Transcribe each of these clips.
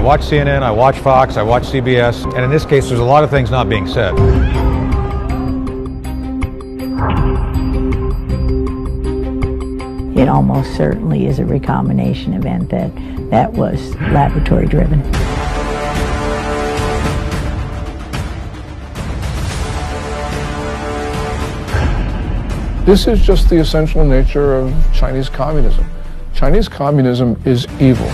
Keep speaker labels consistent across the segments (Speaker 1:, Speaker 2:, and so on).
Speaker 1: I watch CNN, I watch Fox, I watch CBS, and in this case, there's a lot of things not being said.
Speaker 2: It almost certainly is a recombination event that was laboratory driven.
Speaker 3: This is just the essential nature of Chinese communism. Chinese communism is evil.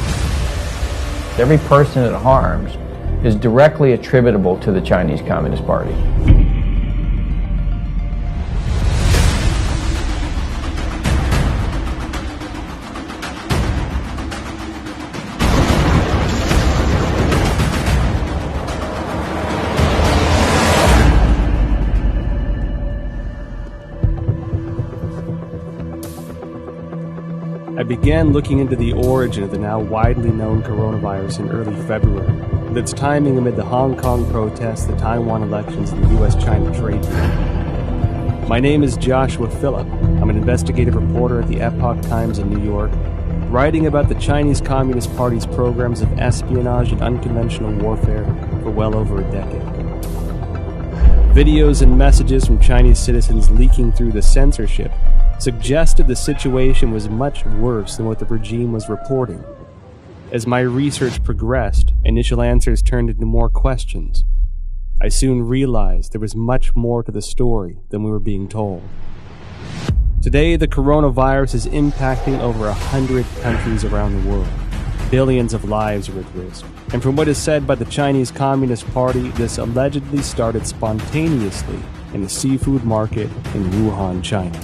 Speaker 4: Every person it harms is directly attributable to the Chinese Communist Party.
Speaker 5: I began looking into the origin of the now widely known coronavirus in early February, with its timing amid the Hong Kong protests, the Taiwan elections, and the U.S.-China trade war. My name is Joshua Phillip. I'm an investigative reporter at the Epoch Times in New York, writing about the Chinese Communist Party's programs of espionage and unconventional warfare for well over a decade. Videos and messages from Chinese citizens leaking through the censorship suggested the situation was much worse than what the regime was reporting. As my research progressed, initial answers turned into more questions. I soon realized there was much more to the story than we were being told. Today, the coronavirus is impacting over 100 countries around the world. Billions of lives are at risk. And from what is said by the Chinese Communist Party, this allegedly started spontaneously in the seafood market in Wuhan, China.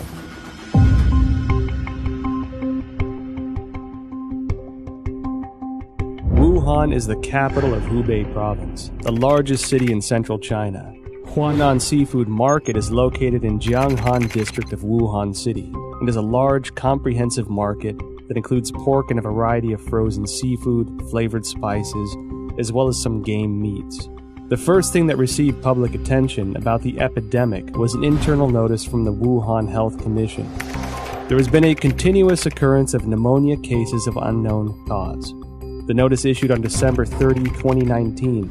Speaker 5: Wuhan is the capital of Hubei province, the largest city in central China. Huanan Seafood Market is located in Jianghan district of Wuhan City and is a large, comprehensive market that includes pork and a variety of frozen seafood, flavored spices, as well as some game meats. The first thing that received public attention about the epidemic was an internal notice from the Wuhan Health Commission. There has been a continuous occurrence of pneumonia cases of unknown cause. The notice issued on December 30, 2019,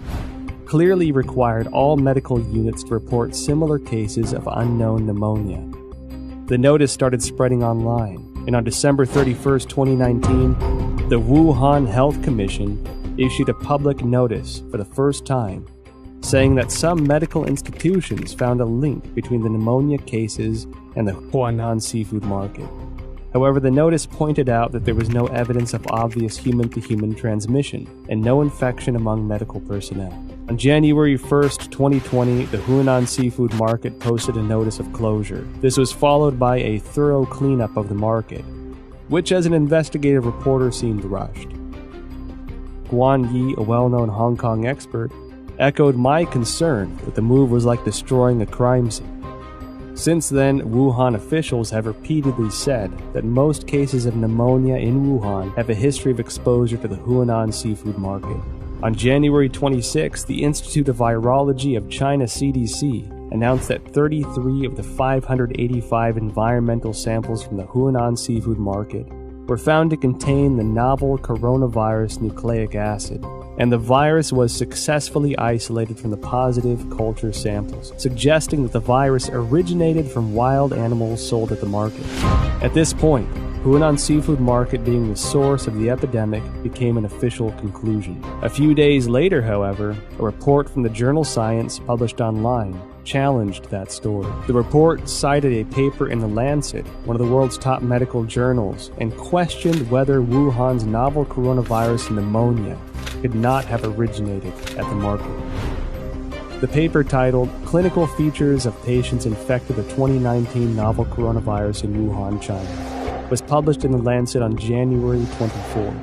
Speaker 5: clearly required all medical units to report similar cases of unknown pneumonia. The notice started spreading online, and on December 31, 2019, the Wuhan Health Commission issued a public notice for the first time, saying that some medical institutions found a link between the pneumonia cases and the Huanan seafood market. However, the notice pointed out that there was no evidence of obvious human-to-human transmission and no infection among medical personnel. On January 1, 2020, the Huanan seafood market posted a notice of closure. This was followed by a thorough cleanup of the market, which as an investigative reporter seemed rushed. Guan Yi, a well-known Hong Kong expert, echoed my concern that the move was like destroying a crime scene. Since then, Wuhan officials have repeatedly said that most cases of pneumonia in Wuhan have a history of exposure to the Huanan seafood market. On January 26, the Institute of Virology of China CDC announced that 33 of the 585 environmental samples from the Huanan seafood market were found to contain the novel coronavirus nucleic acid, and the virus was successfully isolated from the positive culture samples, suggesting that the virus originated from wild animals sold at the market. At this point, Huanan seafood market being the source of the epidemic became an official conclusion. A few days later, however, a report from the journal Science published online challenged that story. The report cited a paper in The Lancet, one of the world's top medical journals, and questioned whether Wuhan's novel coronavirus pneumonia could not have originated at the market. The paper, titled Clinical Features of Patients Infected with 2019 Novel Coronavirus in Wuhan, China, was published in The Lancet on January 24.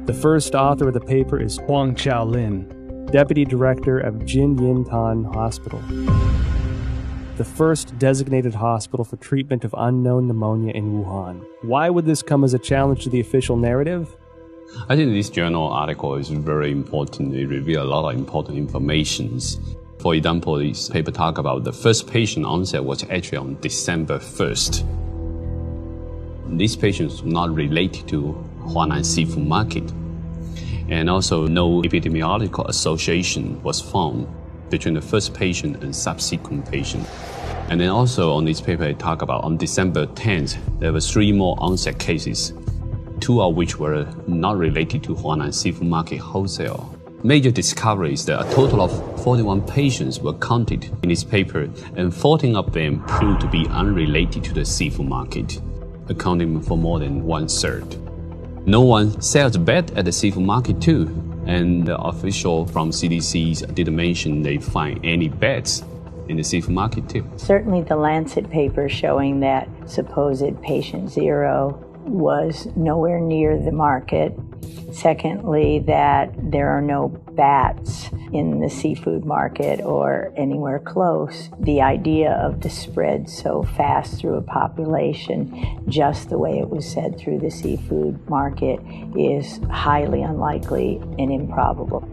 Speaker 5: The first author of the paper is Huang Qiaolin, Deputy Director of Jinyintan Hospital, the first designated hospital for treatment of unknown pneumonia in Wuhan. Why would this come as a challenge to the official narrative?
Speaker 6: I think this journal article is very important. It reveals a lot of important information. For example, this paper talks about the first patient onset was actually on December 1st. These patients were not related to Huanan seafood market. and also no epidemiological association was found between the first patient and subsequent patient. And then also on this paper, it talk about on December 10th, there were 3 more onset cases, 2 of which were not related to Huanan Seafood Market wholesale. Major discovery is that a total of 41 patients were counted in this paper, and 14 of them proved to be unrelated to the seafood market, accounting for more than 1/3. No one sells bed at the seafood market too, and the official from CDC didn't mention they find any beds in the seafood market too.
Speaker 2: Certainly the Lancet paper showing that supposed patient 0 was nowhere near the market. Secondly, that there are no bats in the seafood market or anywhere close. The idea of the spread so fast through a population, just the way it was said through the seafood market, is highly unlikely and improbable.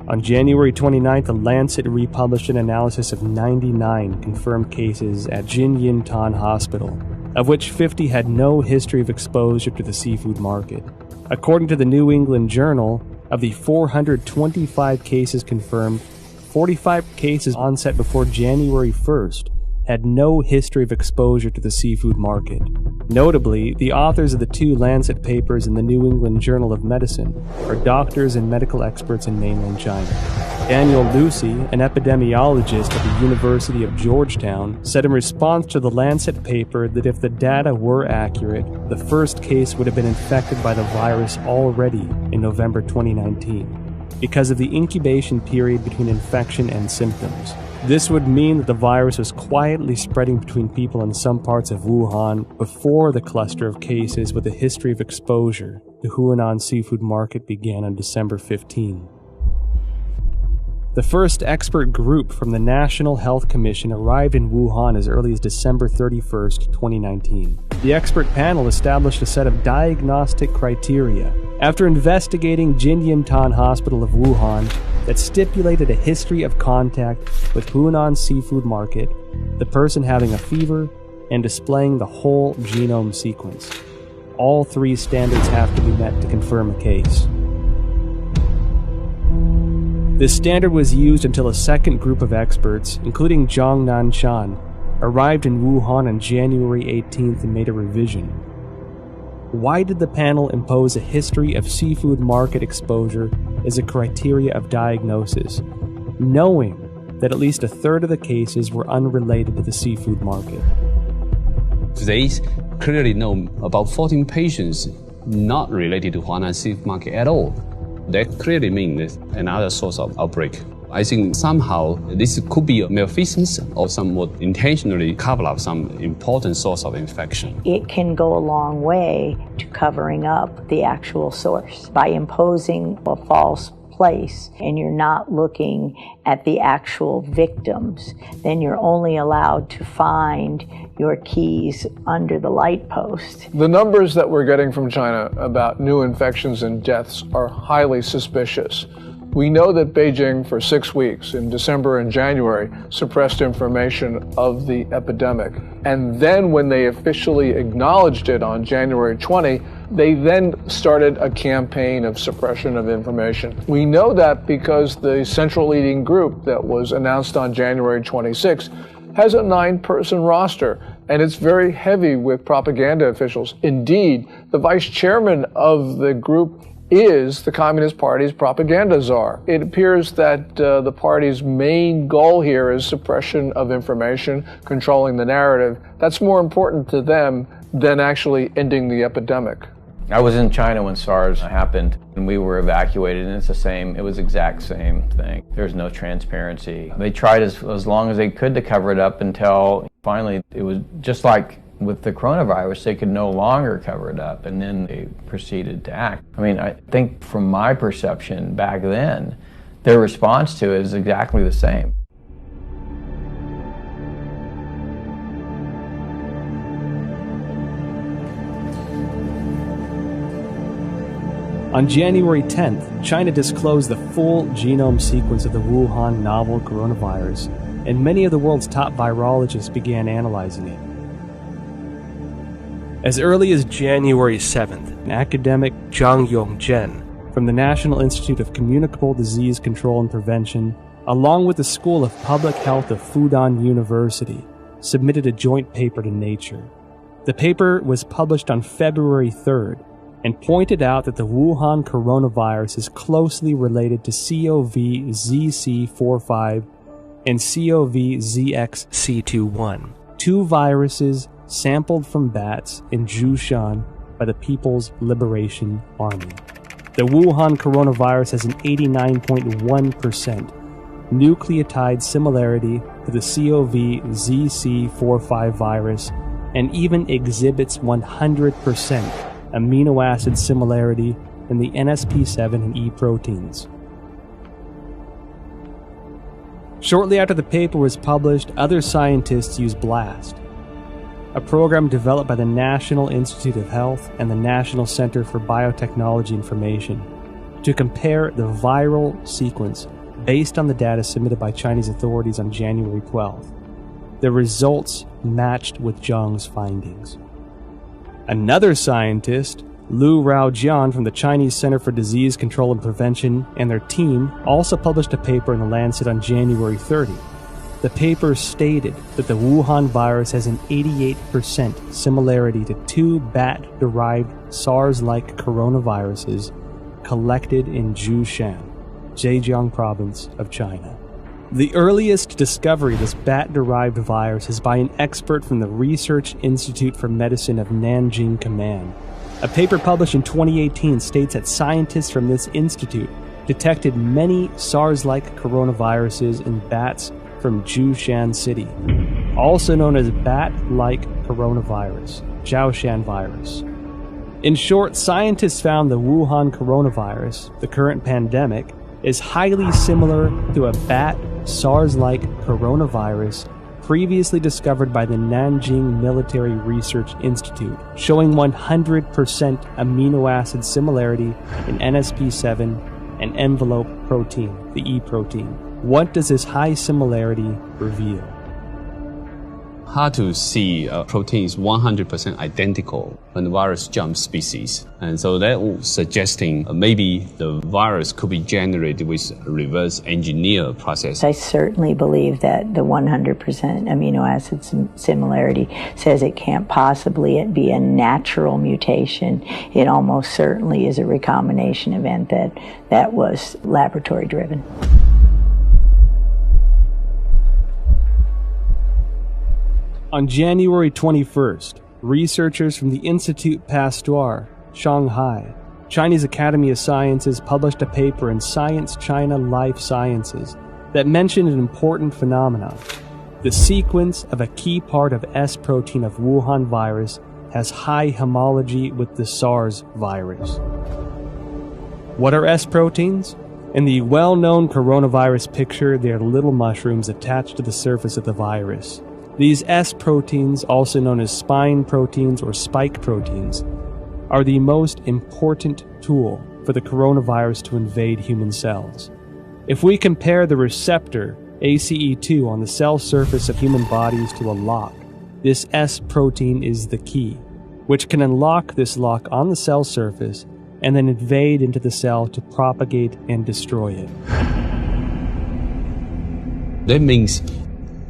Speaker 5: On January 29th, the Lancet republished an analysis of 99 confirmed cases at Jinyintan Hospital, of which 50 had no history of exposure to the seafood market. According to the New England Journal, of the 425 cases confirmed, 45 cases onset before January 1st had no history of exposure to the seafood market. Notably, the authors of the 2 Lancet papers in the New England Journal of Medicine are doctors and medical experts in mainland China. Daniel Lucy, an epidemiologist at the University of Georgetown, said in response to the Lancet paper that if the data were accurate, the first case would have been infected by the virus already in November 2019, because of the incubation period between infection and symptoms. This would mean that the virus was quietly spreading between people in some parts of Wuhan before the cluster of cases with a history of exposure to Huanan Seafood Market began on December 15. The first expert group from the National Health Commission arrived in Wuhan as early as December 31st, 2019. The expert panel established a set of diagnostic criteria after investigating Jinyintan Hospital of Wuhan that stipulated a history of contact with Huanan Seafood Market, the person having a fever, and displaying the whole genome sequence. All 3 standards have to be met to confirm a case. This standard was used until a second group of experts, including Zhang Nanshan, arrived in Wuhan on January 18th and made a revision. Why did the panel impose a history of seafood market exposure as a criteria of diagnosis, knowing that at least 1/3 of the cases were unrelated to the seafood market?
Speaker 6: They clearly know about 14 patients not related to Huanan Seafood Market at all. That clearly means another source of outbreak. I think somehow this could be a malfeasance or somewhat intentionally cover up some important source of infection.
Speaker 2: It can go a long way to covering up the actual source by imposing a false place and you're not looking at the actual victims. Then you're only allowed to find your keys under the light post.
Speaker 3: The numbers that we're getting from China about new infections and deaths are highly suspicious. We know that Beijing, for 6 weeks in December and January, suppressed information of the epidemic. And then when they officially acknowledged it on January 20, they then started a campaign of suppression of information. We know that because the central leading group that was announced on January 26 has a 9-person roster, and it's very heavy with propaganda officials. Indeed, the vice chairman of the group is the Communist Party's propaganda czar. It appears that the party's main goal here is suppression of information, controlling the narrative. That's more important to them than actually ending the epidemic.
Speaker 4: I was in China when SARS happened, and we were evacuated, and it was the exact same thing. There's no transparency. They tried as long as they could to cover it up until finally it was just like with the coronavirus, they could no longer cover it up, and then they proceeded to act. I mean, I think from my perception back then, their response to it is exactly the same.
Speaker 5: On January 10th, China disclosed the full genome sequence of the Wuhan novel coronavirus, and many of the world's top virologists began analyzing it. As early as January 7th, academic Zhang Yongzhen from the National Institute of Communicable Disease Control and Prevention, along with the School of Public Health of Fudan University, submitted a joint paper to Nature. The paper was published on February 3rd and pointed out that the Wuhan coronavirus is closely related to CoV-ZC45 and CoV-ZXC21, two viruses sampled from bats in Zhoushan by the People's Liberation Army. The Wuhan coronavirus has an 89.1% nucleotide similarity to the CoV-ZC45 virus and even exhibits 100% amino acid similarity in the NSP7 and E proteins. Shortly after the paper was published, other scientists used BLAST, a program developed by the National Institute of Health and the National Center for Biotechnology Information, to compare the viral sequence based on the data submitted by Chinese authorities on January 12th. The results matched with Zhang's findings. Another scientist, Lu Raojian from the Chinese Center for Disease Control and Prevention, and their team also published a paper in The Lancet on January 30. The paper stated that the Wuhan virus has an 88% similarity to two bat-derived SARS-like coronaviruses collected in Zhoushan, Zhejiang province of China. The earliest discovery of this bat-derived virus is by an expert from the Research Institute for Medicine of Nanjing Command. A paper published in 2018 states that scientists from this institute detected many SARS-like coronaviruses in bats from Zhoushan City, also known as bat-like coronavirus, Zhoushan virus. In short, scientists found the Wuhan coronavirus, the current pandemic, is highly similar to a bat SARS-like coronavirus previously discovered by the Nanjing Military Research Institute, showing 100% amino acid similarity in NSP7 and envelope protein, the E protein. What does this high similarity reveal?
Speaker 6: Hard to see a protein is 100% identical when the virus jumps species. And so that was suggesting maybe the virus could be generated with a reverse engineer process.
Speaker 2: I certainly believe that the 100% amino acid similarity says it can't possibly be a natural mutation. It almost certainly is a recombination event that was laboratory driven.
Speaker 5: On January 21st, researchers from the Institut Pasteur, Shanghai, Chinese Academy of Sciences published a paper in Science China Life Sciences that mentioned an important phenomenon. The sequence of a key part of S protein of Wuhan virus has high homology with the SARS virus. What are S proteins? In the well-known coronavirus picture, they are little mushrooms attached to the surface of the virus. These S proteins, also known as spine proteins or spike proteins, are the most important tool for the coronavirus to invade human cells. If we compare the receptor ACE2 on the cell surface of human bodies to a lock, this S protein is the key, which can unlock this lock on the cell surface and then invade into the cell to propagate and destroy it.
Speaker 6: That means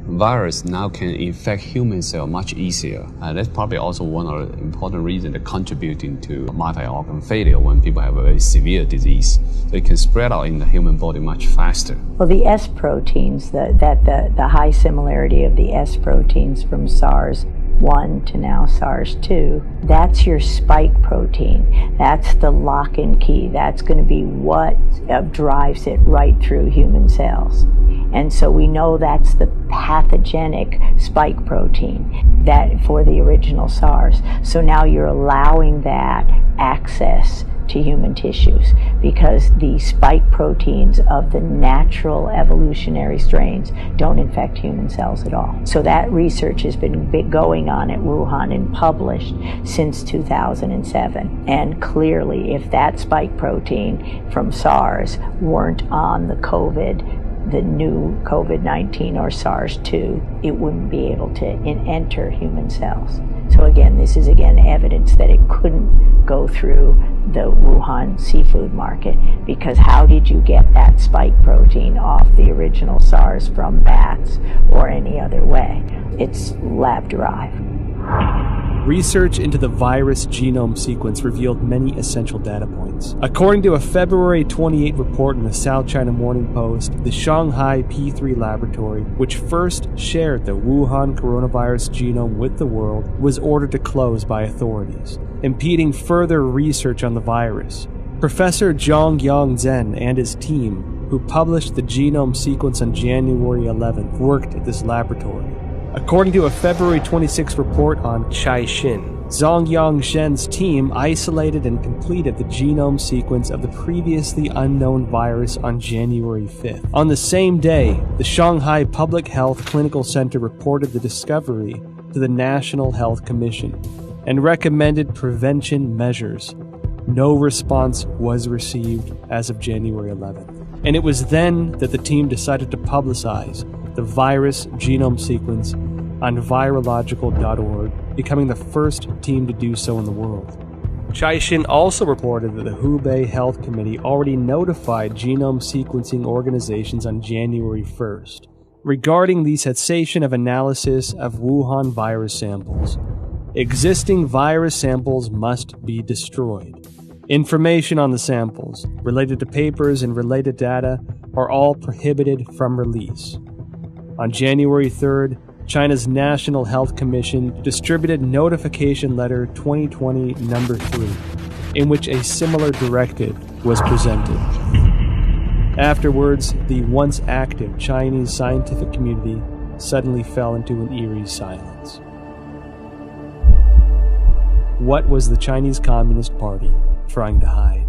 Speaker 6: virus now can infect human cell much easier. That's probably also one of the important reasons that contributing to multi-organ failure when people have a very severe disease. They can spread out in the human body much faster.
Speaker 2: Well, the S proteins, the high similarity of the S proteins from SARS-1 to now SARS-2, that's your spike protein. That's the lock and key. That's going to be what drives it right through human cells. And so we know that's the pathogenic spike protein that for the original SARS. So now you're allowing that access to human tissues because the spike proteins of the natural evolutionary strains don't infect human cells at all. So that research has been going on at Wuhan and published since 2007. And clearly, if that spike protein from SARS weren't on the new COVID-19 or SARS-2, it wouldn't be able to enter human cells. So again, this is evidence that it couldn't go through the Wuhan seafood market, because how did you get that spike protein off the original SARS from bats or any other way? It's lab-derived.
Speaker 5: Research into the virus genome sequence revealed many essential data points. According to a February 28 report in the South China Morning Post, the Shanghai P3 laboratory, which first shared the Wuhan coronavirus genome with the world, was ordered to close by authorities, impeding further research on the virus. Professor Zhongyang Zhen and his team, who published the genome sequence on January 11th, worked at this laboratory. According to a February 26 report on Caixin, Zhongyang Zhen's team isolated and completed the genome sequence of the previously unknown virus on January 5th. On the same day, the Shanghai Public Health Clinical Center reported the discovery to the National Health Commission and recommended prevention measures. No response was received as of January 11th. And it was then that the team decided to publicize the virus genome sequence on virological.org, becoming the first team to do so in the world. Caixin also reported that the Hubei Health Committee already notified genome sequencing organizations on January 1st regarding the cessation of analysis of Wuhan virus samples. Existing virus samples must be destroyed. Information on the samples, related to papers and related data, are all prohibited from release. On January 3rd, China's National Health Commission distributed Notification Letter 2020 No. 3, in which a similar directive was presented. Afterwards, the once active Chinese scientific community suddenly fell into an eerie silence. What was the Chinese Communist Party trying to hide?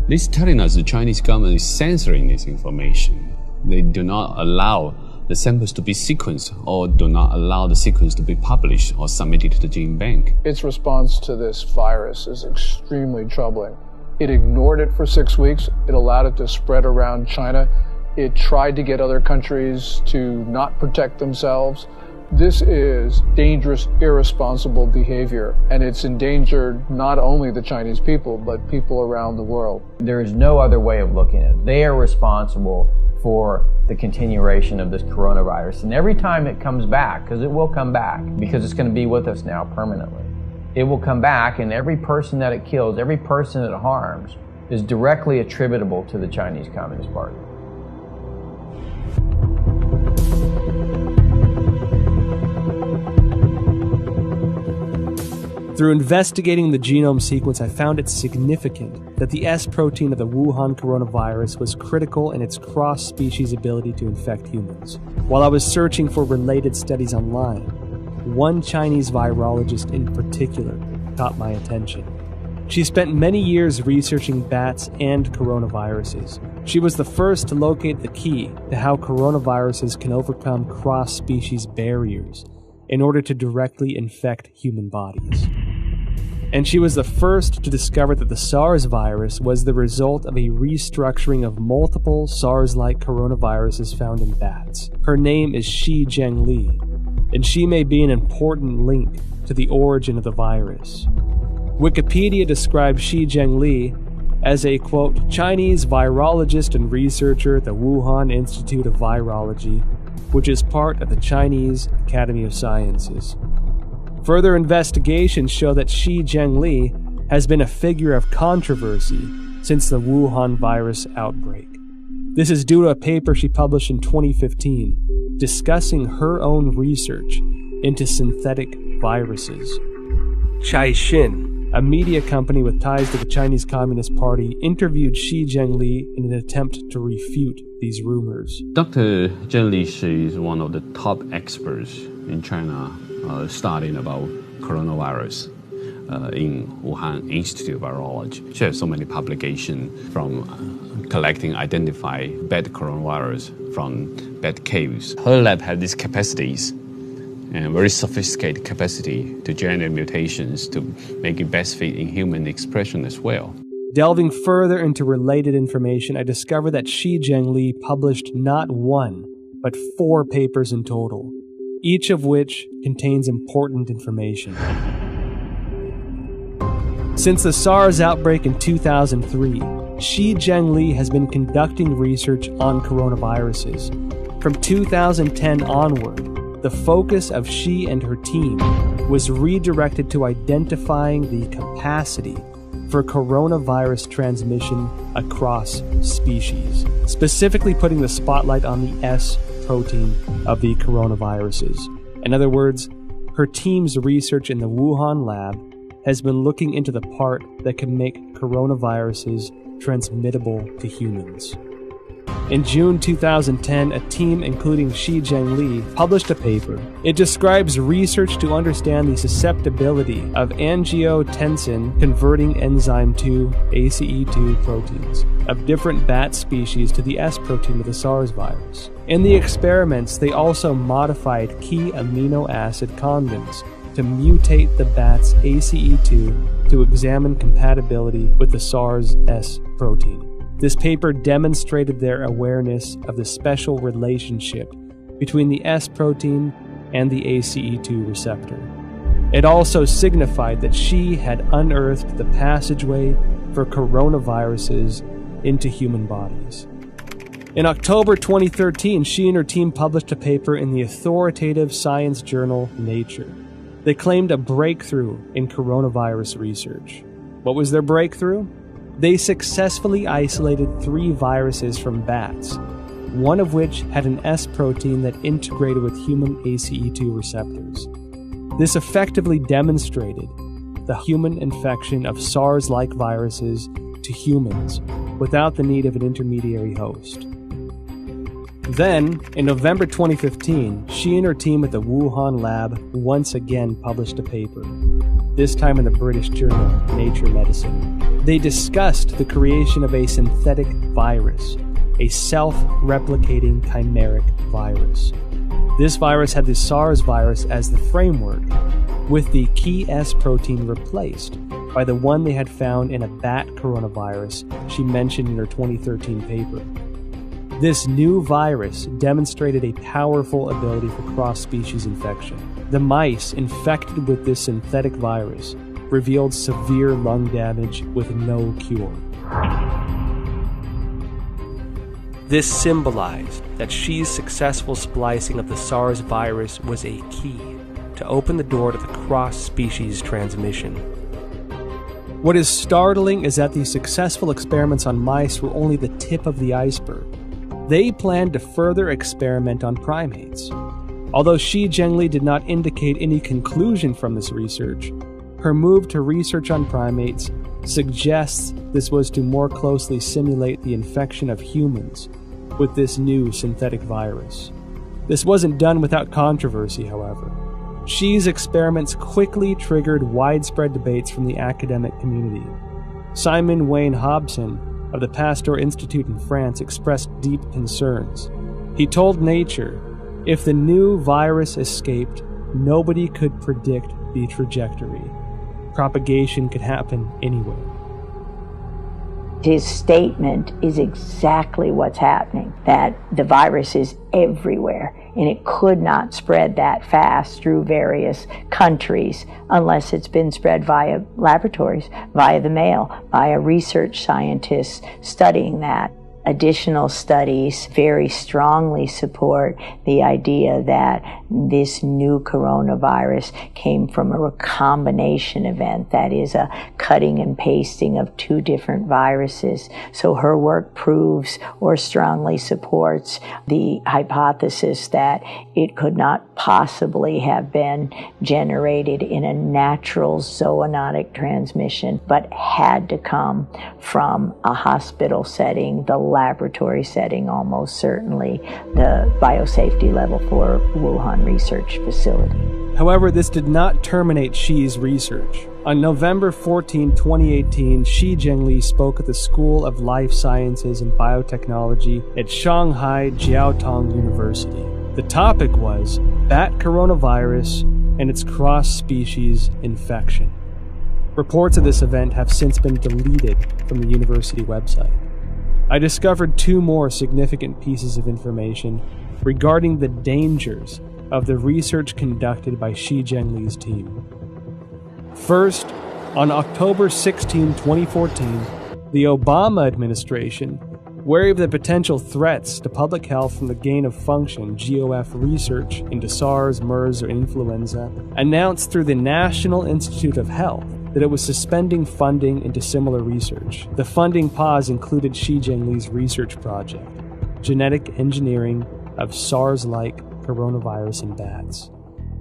Speaker 6: This is telling us the Chinese government is censoring this information. They do not allow the samples to be sequenced, or do not allow the sequence to be published or submitted to the gene bank.
Speaker 3: Its response to this virus is extremely troubling. It ignored it for 6 weeks. It allowed it to spread around China. It tried to get other countries to not protect themselves. This is dangerous, irresponsible behavior, and it's endangered not only the Chinese people, but people around the world.
Speaker 4: There is no other way of looking at it. They are responsible for the continuation of this coronavirus. And every time it comes back, because it will come back, because it's going to be with us now permanently, it will come back, and every person that it kills, every person that it harms, is directly attributable to the Chinese Communist Party.
Speaker 5: Through investigating the genome sequence, I found it significant that the S protein of the Wuhan coronavirus was critical in its cross-species ability to infect humans. While I was searching for related studies online, one Chinese virologist in particular caught my attention. She spent many years researching bats and coronaviruses. She was the first to locate the key to how coronaviruses can overcome cross-species barriers in order to directly infect human bodies. And she was the first to discover that the SARS virus was the result of a restructuring of multiple SARS-like coronaviruses found in bats. Her name is Shi Zhengli, and she may be an important link to the origin of the virus. Wikipedia describes Shi Zhengli as a, quote, Chinese virologist and researcher at the Wuhan Institute of Virology, which is part of the Chinese Academy of Sciences. Further investigations show that Shi Zhengli has been a figure of controversy since the Wuhan virus outbreak. This is due to a paper she published in 2015 discussing her own research into synthetic viruses. Caixin, a media company with ties to the Chinese Communist Party, interviewed Shi Zhengli in an attempt to refute these rumors.
Speaker 6: Dr. Zhengli, she is one of the top experts in China studying about coronavirus in Wuhan Institute of Virology. She has so many publications from collecting, identify bad coronavirus from bad caves. Her lab has these capacities and very sophisticated capacity to generate mutations to make it best fit in human expression as well.
Speaker 5: Delving further into related information, I discovered that Shi Zhengli published not one, but 4 papers in total, each of which contains important information. Since the SARS outbreak in 2003, Shi Zhengli has been conducting research on coronaviruses. From 2010 onward, the focus of Shi and her team was redirected to identifying the capacity for coronavirus transmission across species, specifically putting the spotlight on the S protein of the coronaviruses. In other words, her team's research in the Wuhan lab has been looking into the part that can make coronaviruses transmittable to humans. In June 2010, a team including Shi Zhengli published a paper. It describes research to understand the susceptibility of angiotensin converting enzyme 2 ACE2 proteins of different bat species to the S protein of the SARS virus. In the experiments, they also modified key amino acid conjugates to mutate the bat's ACE2 to examine compatibility with the SARS S protein. This paper demonstrated their awareness of the special relationship between the S protein and the ACE2 receptor. It also signified that Shi had unearthed the passageway for coronaviruses into human bodies. In October 2013, Shi and her team published a paper in the authoritative science journal Nature. They claimed a breakthrough in coronavirus research. What was their breakthrough? They successfully isolated 3 viruses from bats, one of which had an S protein that integrated with human ACE2 receptors. This effectively demonstrated the human infection of SARS-like viruses to humans without the need of an intermediary host. Then, in November 2015, Shi and her team at the Wuhan lab once again published a paper, this time in the British journal Nature Medicine. They discussed the creation of a synthetic virus, a self-replicating chimeric virus. This virus had the SARS virus as the framework, with the key S protein replaced by the one they had found in a bat coronavirus she mentioned in her 2013 paper. This new virus demonstrated a powerful ability for cross-species infection. The mice infected with this synthetic virus revealed severe lung damage with no cure. This symbolized that Shi's successful splicing of the SARS virus was a key to open the door to the cross-species transmission. What is startling is that these successful experiments on mice were only the tip of the iceberg. They planned to further experiment on primates. Although Shi Zhengli did not indicate any conclusion from this research, her move to research on primates suggests this was to more closely simulate the infection of humans with this new synthetic virus. This wasn't done without controversy, however. Shi's experiments quickly triggered widespread debates from the academic community. Simon Wayne Hobson of the Pasteur Institute in France expressed deep concerns. He told Nature, if the new virus escaped, nobody could predict the trajectory. Propagation could happen anywhere.
Speaker 2: His statement is exactly what's happening, that the virus is everywhere, and it could not spread that fast through various countries unless it's been spread via laboratories, via the mail, via research scientists studying that. Additional studies very strongly support the idea that this new coronavirus came from a recombination event, that is a cutting and pasting of 2 different viruses. So her work proves or strongly supports the hypothesis that it could not possibly have been generated in a natural zoonotic transmission, but had to come from a hospital setting, the laboratory setting, almost certainly the biosafety level for Wuhan Research Facility.
Speaker 5: However, this did not terminate Shi's research. On November 14, 2018, Shi Zhengli spoke at the School of Life Sciences and Biotechnology at Shanghai Jiaotong University. The topic was bat coronavirus and its cross-species infection. Reports of this event have since been deleted from the university website. I discovered 2 more significant pieces of information regarding the dangers of the research conducted by Shi Zhengli's team. First, On October 16, 2014, the Obama administration, wary of the potential threats to public health from the gain-of-function GOF research into SARS, MERS, or influenza, announced through the National Institute of Health that it was suspending funding into similar research. The funding pause included Xi Jinping's research project, Genetic Engineering of SARS-like Coronavirus in Bats,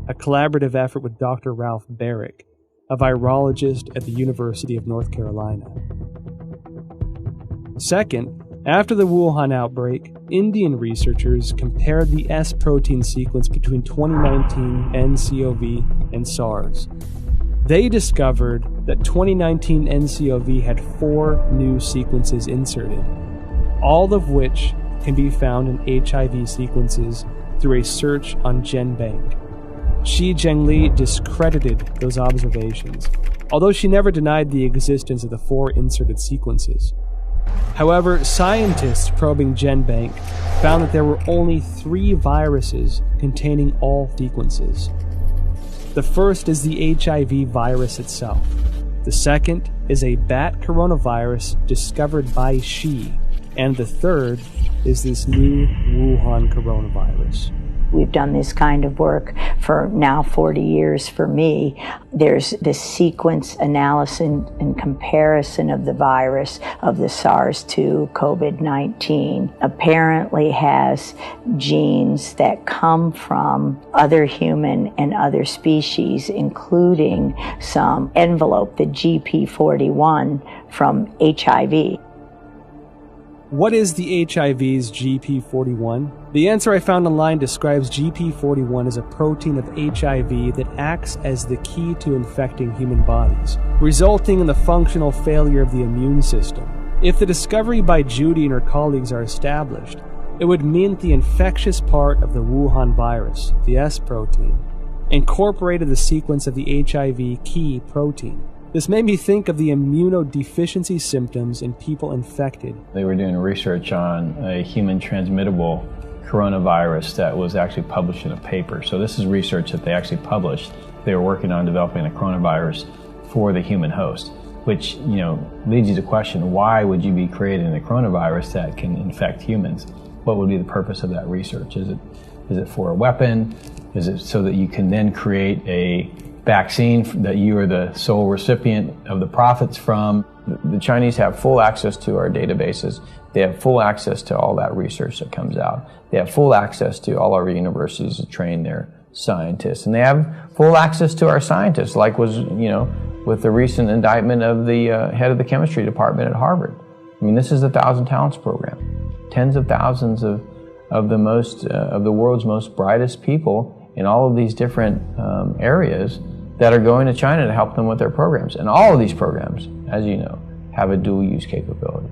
Speaker 5: a collaborative effort with Dr. Ralph Barrick, a virologist at the University of North Carolina. Second, after the Wuhan outbreak, Indian researchers compared the S protein sequence between 2019 nCoV and SARS. They discovered that 2019 nCoV had 4 new sequences inserted, all of which can be found in HIV sequences through a search on GenBank. Shi Zhengli discredited those observations, although she never denied the existence of the 4 inserted sequences. However, scientists probing GenBank found that there were only 3 viruses containing all sequences. The first is the HIV virus itself. The second is a bat coronavirus discovered by Xi. And the third is this new Wuhan coronavirus.
Speaker 2: We've done this kind of work for now 40 years for me. There's this sequence analysis and comparison of the virus of the SARS-2 COVID-19 apparently has genes that come from other human and other species, including some envelope, the GP41 from HIV.
Speaker 5: What is the HIV's GP41? The answer I found online describes GP41 as a protein of HIV that acts as the key to infecting human bodies, resulting in the functional failure of the immune system. If the discovery by Judy and her colleagues are established, it would mean that the infectious part of the Wuhan virus, the S protein, incorporated the sequence of the HIV key protein. This made me think of the immunodeficiency symptoms in people infected.
Speaker 4: They were doing research on a human transmittable coronavirus that was actually published in a paper. So this is research that they actually published. They were working on developing a coronavirus for the human host, which, leads you to question, why would you be creating a coronavirus that can infect humans? What would be the purpose of that research? Is it for a weapon? Is it so that you can then create a vaccine that you are the sole recipient of the profits from? The Chinese have full access to our databases. They have full access to all that research that comes out. They have full access to all our universities to train their scientists. And they have full access to our scientists, like was, with the recent indictment of the head of the chemistry department at Harvard. I mean, this is the 1,000 Talents program. Tens of thousands of the world's most brightest people in all of these different areas that are going to China to help them with their programs. And all of these programs, as you know, have a dual use capability.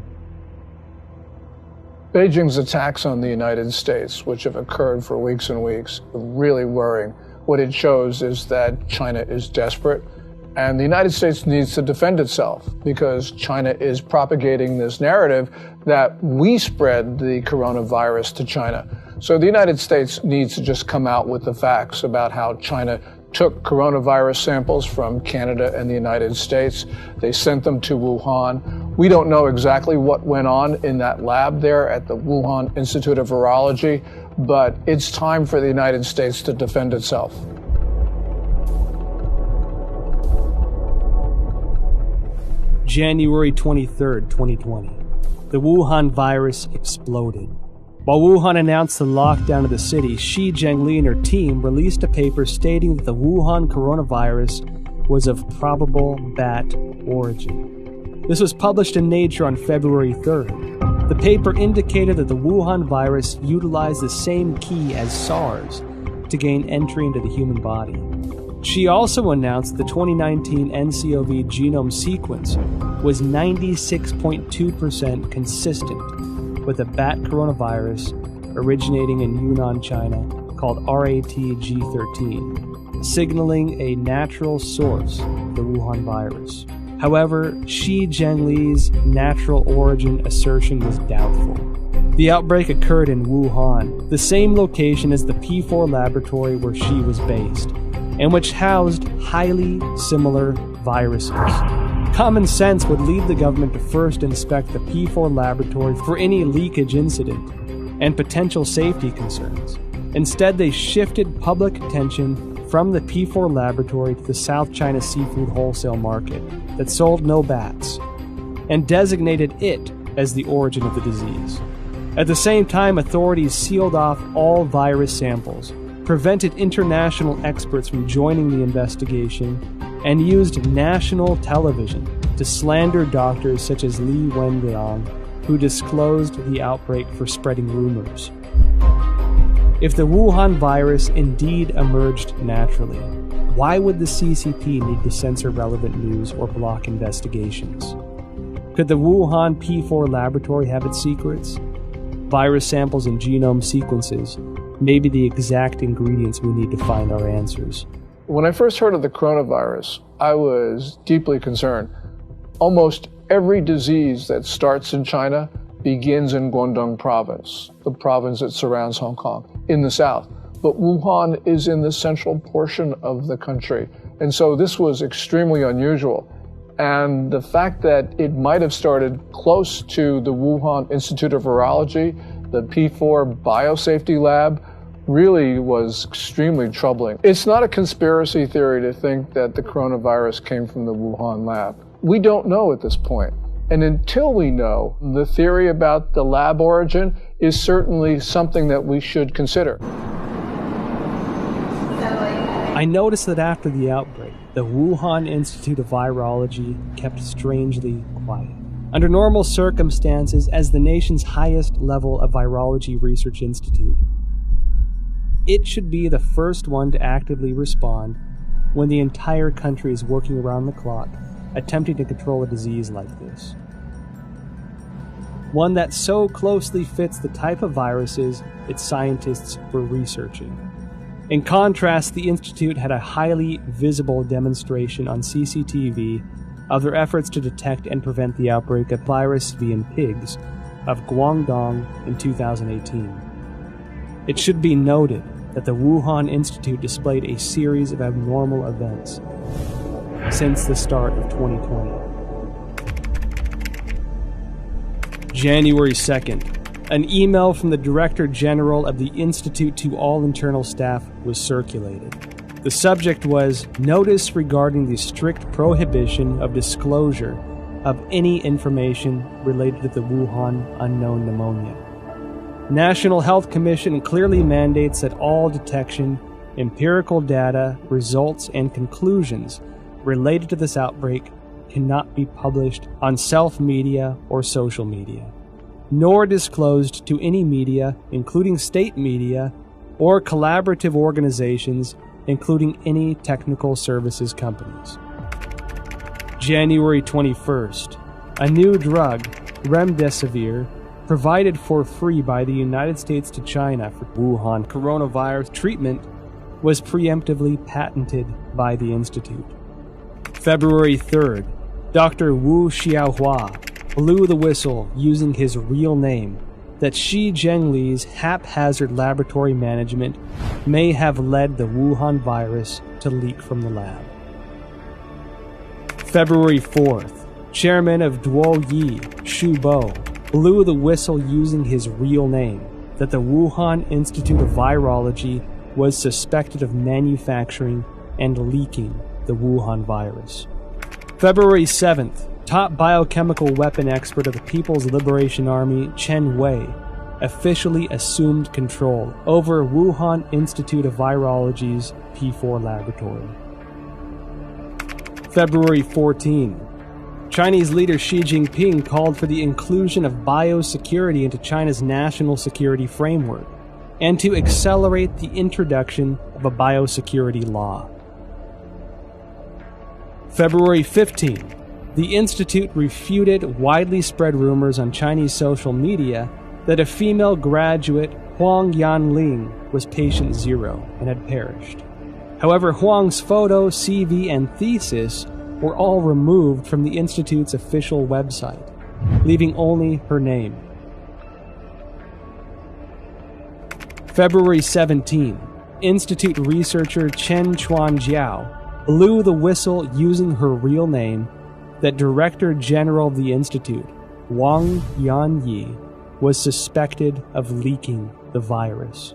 Speaker 3: Beijing's attacks on the United States, which have occurred for weeks and weeks, are really worrying. What it shows is that China is desperate, and the United States needs to defend itself because China is propagating this narrative that we spread the coronavirus to China. So the United States needs to just come out with the facts about how China took coronavirus samples from Canada and the United States. They sent them to Wuhan. We don't know exactly what went on in that lab there at the Wuhan Institute of Virology, but it's time for the United States to defend itself.
Speaker 5: January 23rd, 2020. The Wuhan virus exploded. While Wuhan announced the lockdown of the city, Xi Zhengli and her team released a paper stating that the Wuhan coronavirus was of probable bat origin. This was published in Nature on February 3rd. The paper indicated that the Wuhan virus utilized the same key as SARS to gain entry into the human body. She also announced the 2019 nCoV genome sequence was 96.2% consistent with a bat coronavirus originating in Yunnan, China, called RATG13, signaling a natural source of the Wuhan virus. However, Xi Zhengli's natural origin assertion was doubtful. The outbreak occurred in Wuhan, the same location as the P4 laboratory where Xi was based, and which housed highly similar viruses. Common sense would lead the government to first inspect the P4 laboratory for any leakage incident and potential safety concerns. Instead, they shifted public attention from the P4 laboratory to the South China seafood wholesale market that sold no bats, and designated it as the origin of the disease. At the same time, authorities sealed off all virus samples, prevented international experts from joining the investigation, and used national television to slander doctors such as Li Wenliang, who disclosed the outbreak for spreading rumors. If the Wuhan virus indeed emerged naturally, why would the CCP need to censor relevant news or block investigations? Could the Wuhan P4 laboratory have its secrets? Virus samples and genome sequences may be the exact ingredients we need to find our answers.
Speaker 3: When I first heard of the coronavirus, I was deeply concerned. Almost every disease that starts in China begins in Guangdong province, the province that surrounds Hong Kong, in the south. But Wuhan is in the central portion of the country. And so this was extremely unusual. And the fact that it might have started close to the Wuhan Institute of Virology, the P4 Biosafety Lab, really was extremely troubling. It's not a conspiracy theory to think that the coronavirus came from the Wuhan lab. We don't know at this point. And until we know, the theory about the lab origin is certainly something that we should consider.
Speaker 5: I noticed that after the outbreak, the Wuhan Institute of Virology kept strangely quiet. Under normal circumstances, as the nation's highest level of virology research institute, it should be the first one to actively respond when the entire country is working around the clock, attempting to control a disease like this. One that so closely fits the type of viruses its scientists were researching. In contrast, the Institute had a highly visible demonstration on CCTV of their efforts to detect and prevent the outbreak of virus V in pigs of Guangdong in 2018. It should be noted that the Wuhan Institute displayed a series of abnormal events since the start of 2020. January 2nd, an email from the Director General of the Institute to all internal staff was circulated. The subject was Notice regarding the strict prohibition of disclosure of any information related to the Wuhan unknown pneumonia. National Health Commission clearly mandates that all detection, empirical data, results, and conclusions related to this outbreak cannot be published on self-media or social media, nor disclosed to any media, including state media, or collaborative organizations, including any technical services companies. January 21st, a new drug, remdesivir, provided for free by the United States to China for Wuhan coronavirus treatment, was preemptively patented by the Institute. February 3rd, Dr. Wu Xiaohua blew the whistle using his real name that Xi Zhengli's haphazard laboratory management may have led the Wuhan virus to leak from the lab. February 4th, Chairman of Duoyi, Shu Bo, blew the whistle using his real name that the Wuhan Institute of Virology was suspected of manufacturing and leaking the Wuhan virus. February 7th, top biochemical weapon expert of the People's Liberation Army, Chen Wei, officially assumed control over Wuhan Institute of Virology's P4 laboratory. February 14, Chinese leader Xi Jinping called for the inclusion of biosecurity into China's national security framework and to accelerate the introduction of a biosecurity law. February 15, the Institute refuted widely spread rumors on Chinese social media that a female graduate, Huang Yanling, was patient zero and had perished. However, Huang's photo, CV, and thesis were all removed from the Institute's official website, leaving only her name. February 17, Institute researcher Chen Chuanjiao blew the whistle using her real name that Director General of the Institute, Wang Yanyi, was suspected of leaking the virus.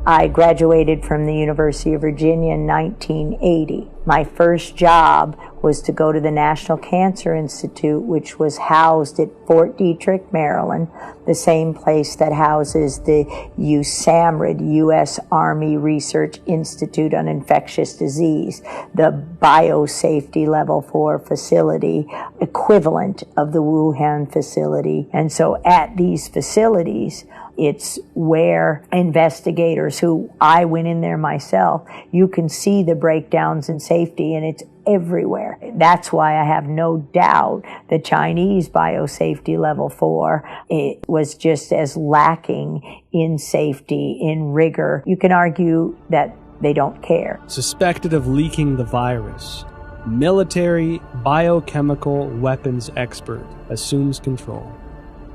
Speaker 2: I graduated from the University of Virginia in 1980. My first job was to go to the National Cancer Institute, which was housed at Fort Detrick, Maryland, the same place that houses the USAMRIID, U.S. Army Research Institute on Infectious Disease, the biosafety level 4 facility, equivalent of the Wuhan facility. And so at these facilities, it's where investigators who I went in there myself, you can see the breakdowns in safety, and it's everywhere. That's why I have no doubt the Chinese biosafety level 4, it was just as lacking in safety, in rigor. You can argue that they don't care.
Speaker 5: Suspected of leaking the virus, military biochemical weapons expert assumes control.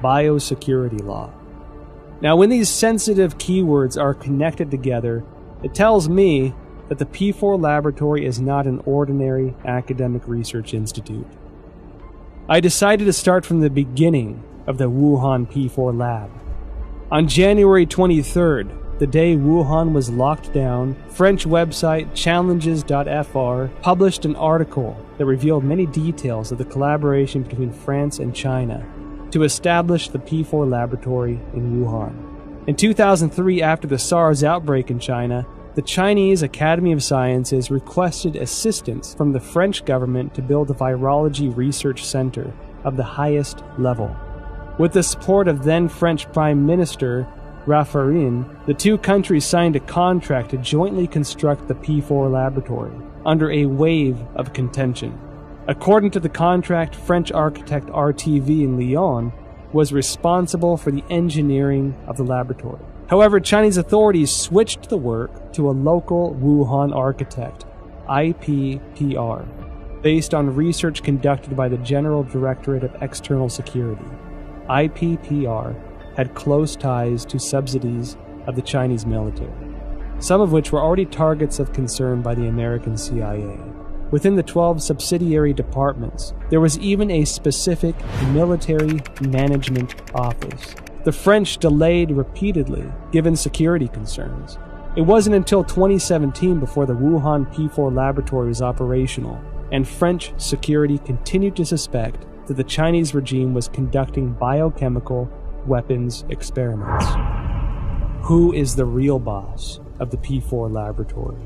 Speaker 5: Biosecurity law. Now, when these sensitive keywords are connected together, it tells me that the P4 laboratory is not an ordinary academic research institute. I decided to start from the beginning of the Wuhan P4 lab. On January 23rd, the day Wuhan was locked down, French website challenges.fr published an article that revealed many details of the collaboration between France and China to establish the P4 laboratory in Wuhan. In 2003, after the SARS outbreak in China, the Chinese Academy of Sciences requested assistance from the French government to build a virology research center of the highest level. With the support of then French Prime Minister Raffarin, the two countries signed a contract to jointly construct the P4 laboratory under a wave of contention. According to the contract, French architect RTV in Lyon was responsible for the engineering of the laboratory. However, Chinese authorities switched the work to a local Wuhan architect, IPPR, based on research conducted by the General Directorate of External Security. IPPR had close ties to subsidies of the Chinese military, some of which were already targets of concern by the American CIA. Within the 12 subsidiary departments, there was even a specific military management office. The French delayed repeatedly, given security concerns. It wasn't until 2017 before the Wuhan P4 laboratory was operational, and French security continued to suspect that the Chinese regime was conducting biochemical weapons experiments. Who is the real boss of the P4 laboratory?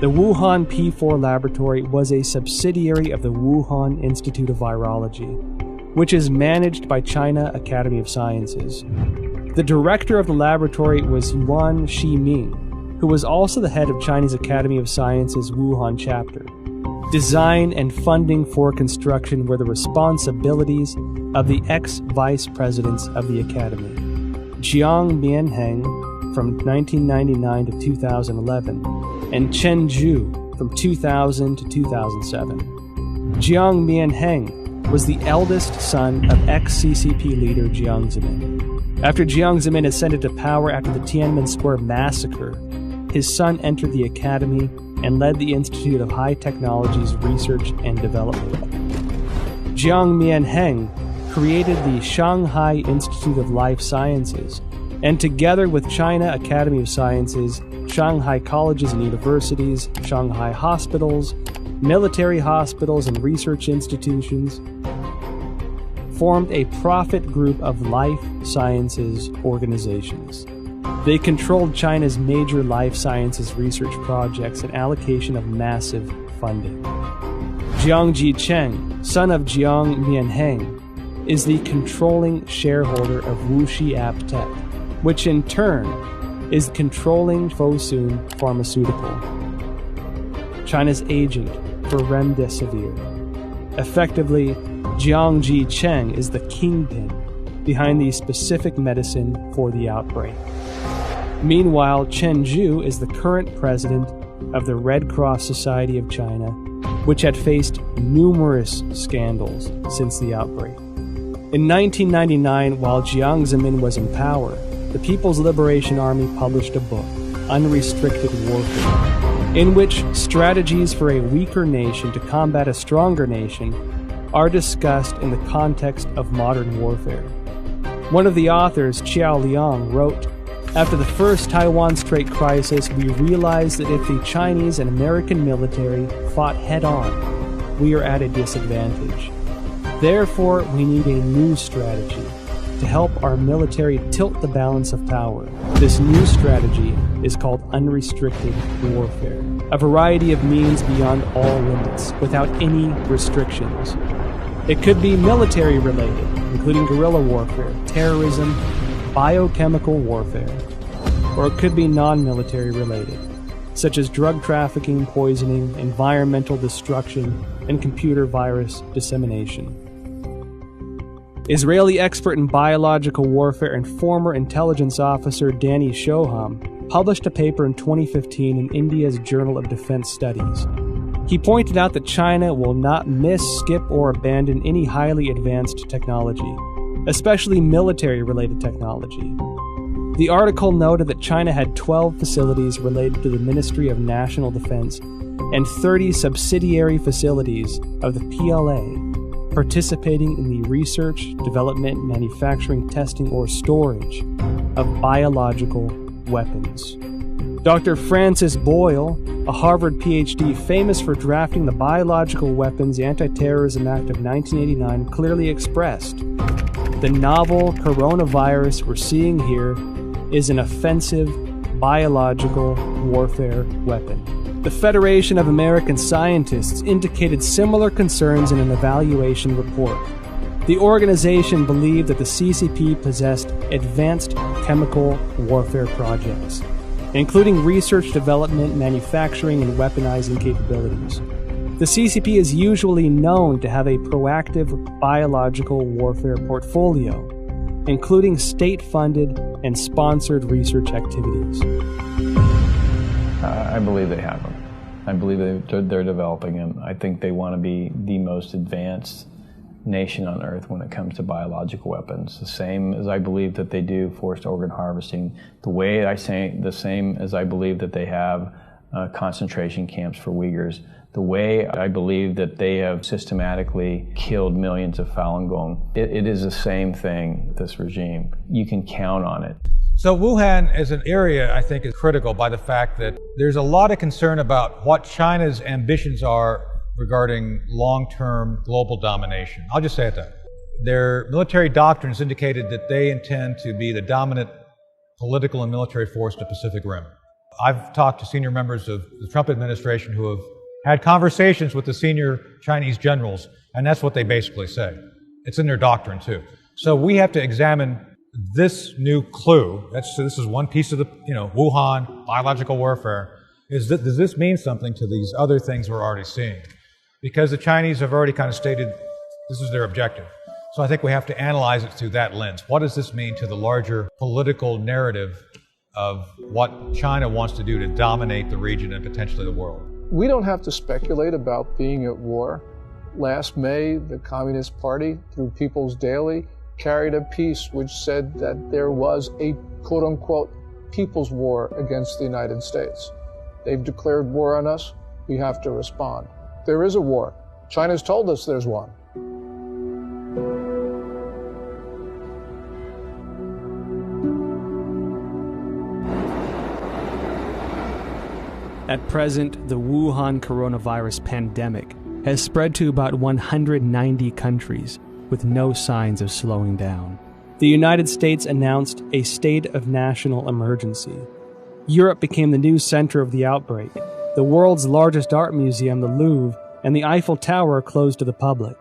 Speaker 5: The Wuhan P4 laboratory was a subsidiary of the Wuhan Institute of Virology, which is managed by China Academy of Sciences. The director of the laboratory was Yuan Shiming, who was also the head of Chinese Academy of Sciences Wuhan chapter. Design and funding for construction were the responsibilities of the ex-vice presidents of the academy, Jiang Mianheng from 1999 to 2011, and Chen Zhu from 2000 to 2007. Jiang Mianheng was the eldest son of ex-CCP leader Jiang Zemin. After Jiang Zemin ascended to power after the Tiananmen Square massacre, his son entered the academy and led the Institute of High Technologies Research and Development. Jiang Mianheng created the Shanghai Institute of Life Sciences, and together with China Academy of Sciences, Shanghai colleges and universities, Shanghai hospitals, military hospitals, and research institutions, formed a profit group of life sciences organizations. They controlled China's major life sciences research projects and allocation of massive funding. Jiang Jicheng, son of Jiang Mianheng, is the controlling shareholder of Wuxi AppTech, which in turn is controlling Fosun Pharmaceutical, China's agent for Remdesivir. Effectively, Jiang Jicheng is the kingpin behind the specific medicine for the outbreak. Meanwhile, Chen Zhu is the current president of the Red Cross Society of China, which had faced numerous scandals since the outbreak. In 1999, while Jiang Zemin was in power, the People's Liberation Army published a book, Unrestricted Warfare, in which strategies for a weaker nation to combat a stronger nation are discussed in the context of modern warfare. One of the authors, Qiao Liang, wrote, "After the first Taiwan Strait crisis, we realized that if the Chinese and American military fought head-on, we are at a disadvantage. Therefore, we need a new strategy to help our military tilt the balance of power. This new strategy is called unrestricted warfare, a variety of means beyond all limits, without any restrictions. It could be military-related, including guerrilla warfare, terrorism, biochemical warfare, or it could be non-military related, such as drug trafficking, poisoning, environmental destruction, and computer virus dissemination." Israeli expert in biological warfare and former intelligence officer Danny Shoham published a paper in 2015 in India's Journal of Defense Studies. He pointed out that China will not miss, skip, or abandon any highly advanced technology, especially military-related technology. The article noted that China had 12 facilities related to the Ministry of National Defense and 30 subsidiary facilities of the PLA participating in the research, development, manufacturing, testing, or storage of biological weapons. Dr. Francis Boyle, a Harvard PhD famous for drafting the Biological Weapons Anti-Terrorism Act of 1989, clearly expressed, "The novel coronavirus we're seeing here is an offensive biological warfare weapon." The Federation of American Scientists indicated similar concerns in an evaluation report. The organization believed that the CCP possessed advanced chemical warfare projects, including research, development, manufacturing, and weaponizing capabilities. The CCP is usually known to have a proactive biological warfare portfolio, including state-funded and sponsored research activities.
Speaker 4: I believe they have them. I believe they're developing them. I think they want to be the most advanced nation on earth when it comes to biological weapons. The same as I believe that they do forced organ harvesting. The same as I believe that they have concentration camps for Uyghurs. The way I believe that they have systematically killed millions of Falun Gong. It is the same thing, this regime. You can count on it.
Speaker 1: So Wuhan as an area, I think, is critical by the fact that there's a lot of concern about what China's ambitions are regarding long-term global domination. I'll just say it that. Their military doctrines indicated that they intend to be the dominant political and military force in the Pacific Rim. I've talked to senior members of the Trump administration who have had conversations with the senior Chinese generals, and that's what they basically say. It's in their doctrine, too. So we have to examine this new clue. This is one piece of the, Wuhan, biological warfare. Does this mean something to these other things we're already seeing? Because the Chinese have already kind of stated this is their objective. So I think we have to analyze it through that lens. What does this mean to the larger political narrative of what China wants to do to dominate the region and potentially the world?
Speaker 3: We don't have to speculate about being at war. Last May, the Communist Party, through People's Daily, carried a piece which said that there was a quote-unquote people's war against the United States. They've declared war on us. We have to respond. There is a war. China's told us there's one.
Speaker 5: At present, the Wuhan coronavirus pandemic has spread to about 190 countries, with no signs of slowing down. The United States announced a state of national emergency. Europe became the new center of the outbreak. The world's largest art museum, the Louvre, and the Eiffel Tower closed to the public.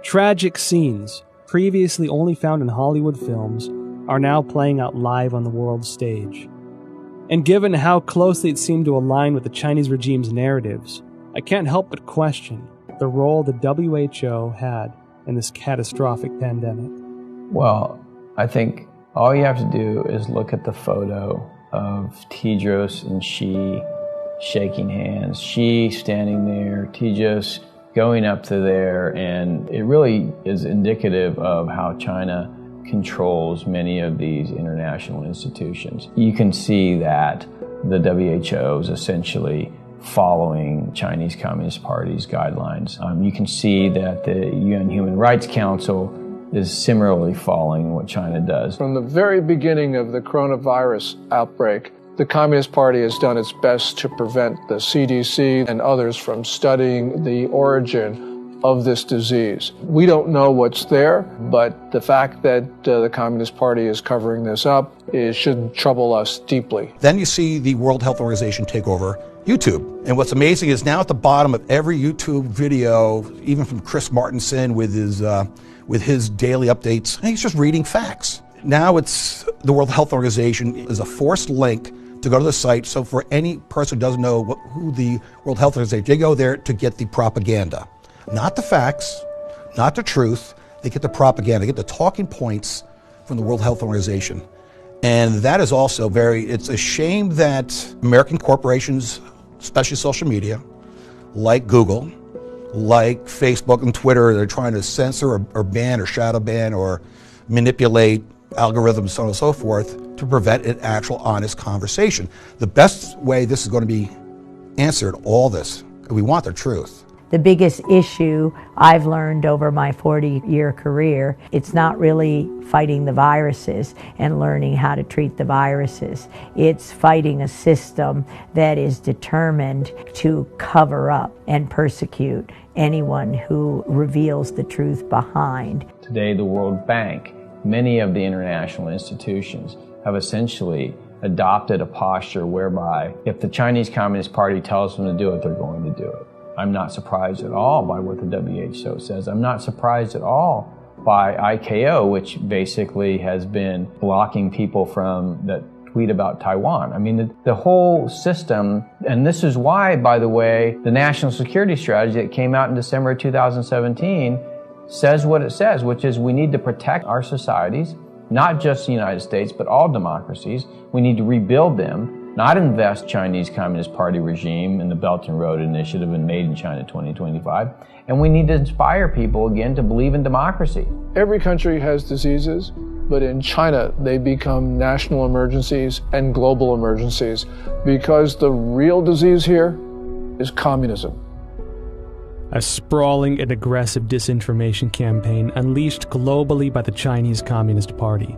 Speaker 5: Tragic scenes, previously only found in Hollywood films, are now playing out live on the world stage. And given how closely it seemed to align with the Chinese regime's narratives, I can't help but question the role the WHO had in this catastrophic pandemic.
Speaker 4: Well, I think all you have to do is look at the photo of Tedros and Xi shaking hands, Xi standing there, Tedros going up to there, and it really is indicative of how China controls many of these international institutions. You can see that the WHO is essentially following Chinese Communist Party's guidelines. You can see that the UN Human Rights Council is similarly following what China does.
Speaker 3: From the very beginning of the coronavirus outbreak, the Communist Party has done its best to prevent the CDC and others from studying the origin of this disease. We don't know what's there, but the fact that the Communist Party is covering this up should trouble us deeply.
Speaker 7: Then you see the World Health Organization take over YouTube. And what's amazing is now at the bottom of every YouTube video, even from Chris Martenson with his daily updates, he's just reading facts. Now it's the World Health Organization is a forced link to go to the site. So for any person who doesn't know who the World Health Organization, they go there to get the propaganda. Not the facts, not the truth. They get the propaganda, they get the talking points from the World Health Organization. And that is also it's a shame that American corporations, especially social media, like Google, like Facebook and Twitter, they're trying to censor or ban or shadow ban or manipulate algorithms, so on and so forth, to prevent an actual honest conversation. The best way this is going to be answered, all this, we want the truth.
Speaker 2: The biggest issue I've learned over my 40-year career, it's not really fighting the viruses and learning how to treat the viruses. It's fighting a system that is determined to cover up and persecute anyone who reveals the truth behind.
Speaker 4: Today, the World Bank, many of the international institutions have essentially adopted a posture whereby if the Chinese Communist Party tells them to do it, they're going to do it. I'm not surprised at all by what the WHO says. I'm not surprised at all by ICAO, which basically has been blocking people from that tweet about Taiwan. I mean, the whole system, and this is why, by the way, the national security strategy that came out in December 2017 says what it says, which is we need to protect our societies, not just the United States, but all democracies. We need to rebuild them, not invest Chinese Communist Party regime in the Belt and Road Initiative and Made in China 2025. And we need to inspire people again to believe in democracy.
Speaker 3: Every country has diseases, but in China they become national emergencies and global emergencies because the real disease here is communism.
Speaker 5: A sprawling and aggressive disinformation campaign unleashed globally by the Chinese Communist Party.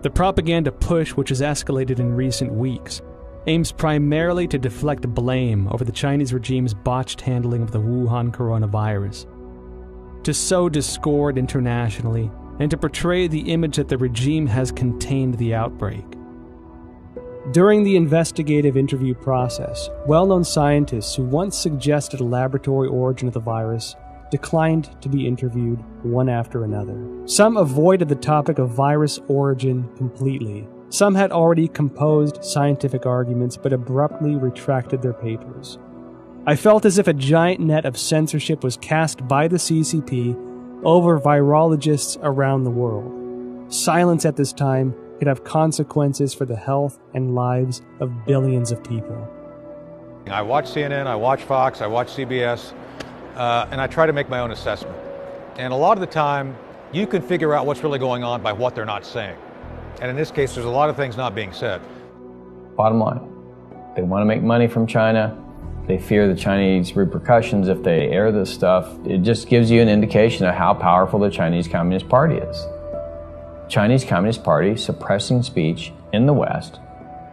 Speaker 5: The propaganda push, which has escalated in recent weeks, aims primarily to deflect blame over the Chinese regime's botched handling of the Wuhan coronavirus, to sow discord internationally, and to portray the image that the regime has contained the outbreak. During the investigative interview process, well-known scientists who once suggested a laboratory origin of the virus declined to be interviewed one after another. Some avoided the topic of virus origin completely. Some had already composed scientific arguments but abruptly retracted their papers. I felt as if a giant net of censorship was cast by the CCP over virologists around the world. Silence at this time could have consequences for the health and lives of billions of people.
Speaker 1: I watch CNN, I watch Fox, I watch CBS, and I try to make my own assessment. And a lot of the time, you can figure out what's really going on by what they're not saying. And in this case, there's a lot of things not being said.
Speaker 4: Bottom line, they want to make money from China. They fear the Chinese repercussions if they air this stuff. It just gives you an indication of how powerful the Chinese Communist Party is. Chinese Communist Party suppressing speech in the West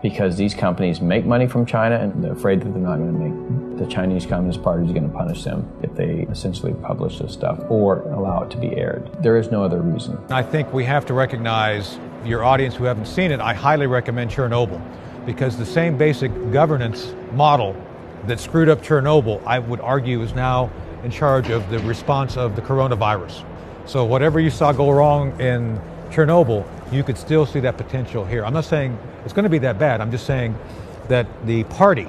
Speaker 4: because these companies make money from China and they're afraid that they're not going to make. The Chinese Communist Party is going to punish them if they essentially publish this stuff or allow it to be aired. There is no other reason.
Speaker 1: I think we have to recognize, your audience who haven't seen it, I highly recommend Chernobyl, because the same basic governance model that screwed up Chernobyl, I would argue, is now in charge of the response of the coronavirus. So whatever you saw go wrong in Chernobyl, you could still see that potential here. I'm not saying it's going to be that bad. I'm just saying that the party,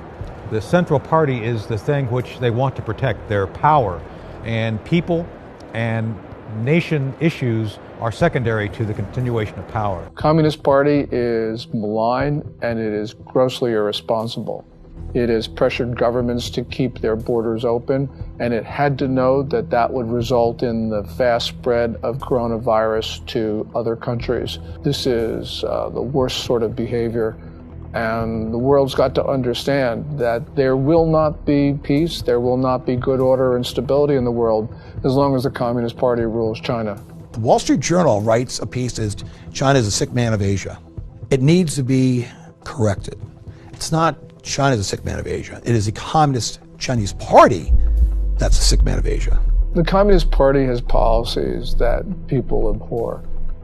Speaker 1: the central party, is the thing which they want to protect, their power. And people and nation issues are secondary to the continuation of power.
Speaker 3: Communist Party is malign and it is grossly irresponsible. It has pressured governments to keep their borders open, and it had to know that that would result in the fast spread of coronavirus to other countries. This is the worst sort of behavior And the world's got to understand that there will not be peace, there will not be good order and stability in the world as long as the Communist Party rules China.
Speaker 7: The Wall Street Journal writes a piece as China is a sick man of Asia. It needs to be corrected. It's not China is a sick man of Asia. It is the Communist Chinese Party that's a sick man of Asia.
Speaker 3: The Communist Party has policies that people abhor.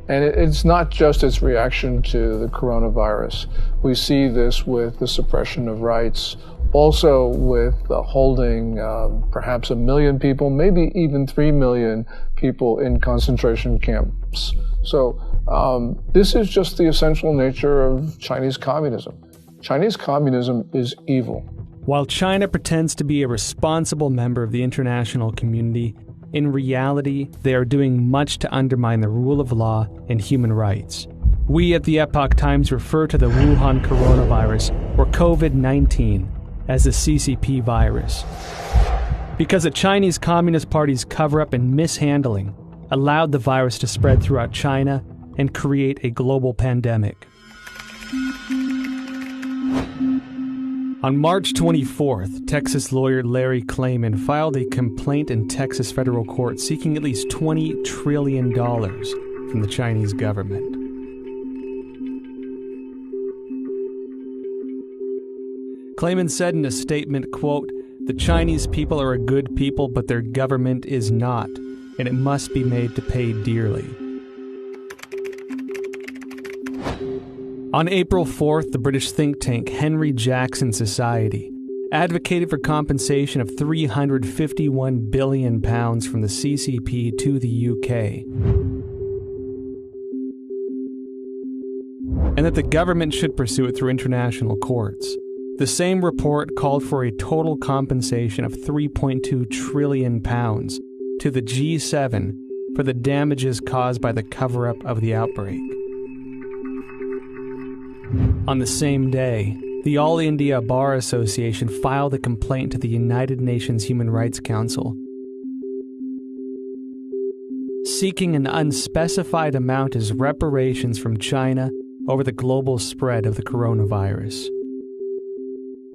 Speaker 3: And it's not just its reaction to the coronavirus. We see this with the suppression of rights, also with holding perhaps 1 million people, maybe even 3 million people in concentration camps. So this is just the essential nature of Chinese communism. Chinese communism is evil.
Speaker 5: While China pretends to be a responsible member of the international community, in reality, they are doing much to undermine the rule of law and human rights. We at the Epoch Times refer to the Wuhan coronavirus, or COVID-19, as the CCP virus, because the Chinese Communist Party's cover-up and mishandling allowed the virus to spread throughout China and create a global pandemic. On March 24th, Texas lawyer Larry Klayman filed a complaint in Texas federal court seeking at least $20 trillion from the Chinese government. Klayman said in a statement, quote, "The Chinese people are a good people, but their government is not, and it must be made to pay dearly." On April 4th, the British think tank Henry Jackson Society advocated for compensation of £351 billion from the CCP to the UK, and that the government should pursue it through international courts. The same report called for a total compensation of £3.2 trillion to the G7 for the damages caused by the cover-up of the outbreak. On the same day, the All India Bar Association filed a complaint to the United Nations Human Rights Council, seeking an unspecified amount as reparations from China over the global spread of the coronavirus.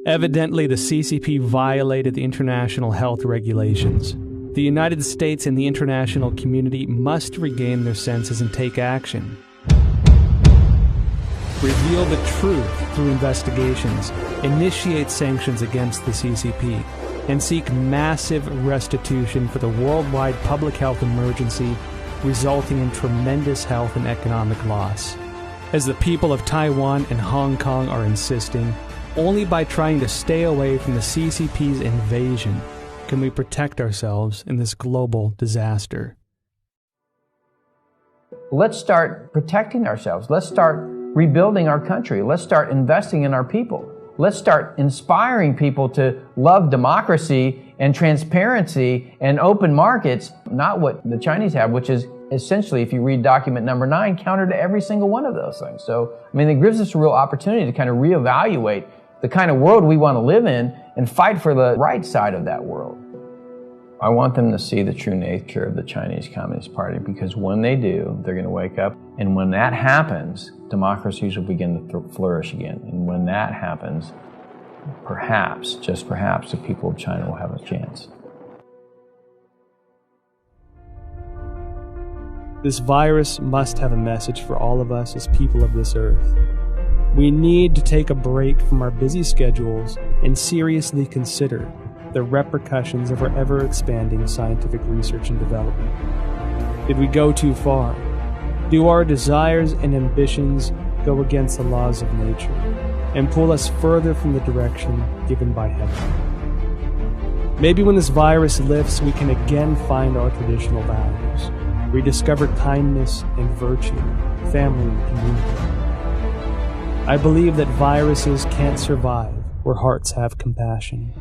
Speaker 5: Evidently, the CCP violated the international health regulations. The United States and the international community must regain their senses and take action. Reveal the truth through investigations, initiate sanctions against the CCP, and seek massive restitution for the worldwide public health emergency resulting in tremendous health and economic loss. As the people of Taiwan and Hong Kong are insisting, only by trying to stay away from the CCP's invasion can we protect ourselves in this global disaster.
Speaker 4: Let's start protecting ourselves. Let's start rebuilding our country. Let's start investing in our people. Let's start inspiring people to love democracy and transparency and open markets, not what the Chinese have, which is essentially, if you read document number 9, counter to every single one of those things. So, I mean, it gives us a real opportunity to kind of reevaluate the kind of world we want to live in and fight for the right side of that world. I want them to see the true nature of the Chinese Communist Party, because when they do, they're going to wake up. And when that happens, democracies will begin to flourish again. And when that happens, perhaps, just perhaps, the people of China will have a chance.
Speaker 5: This virus must have a message for all of us as people of this earth. We need to take a break from our busy schedules and seriously consider the repercussions of our ever-expanding scientific research and development. Did we go too far? Do our desires and ambitions go against the laws of nature and pull us further from the direction given by heaven? Maybe when this virus lifts, we can again find our traditional values, rediscover kindness and virtue, family and community. I believe that viruses can't survive where hearts have compassion.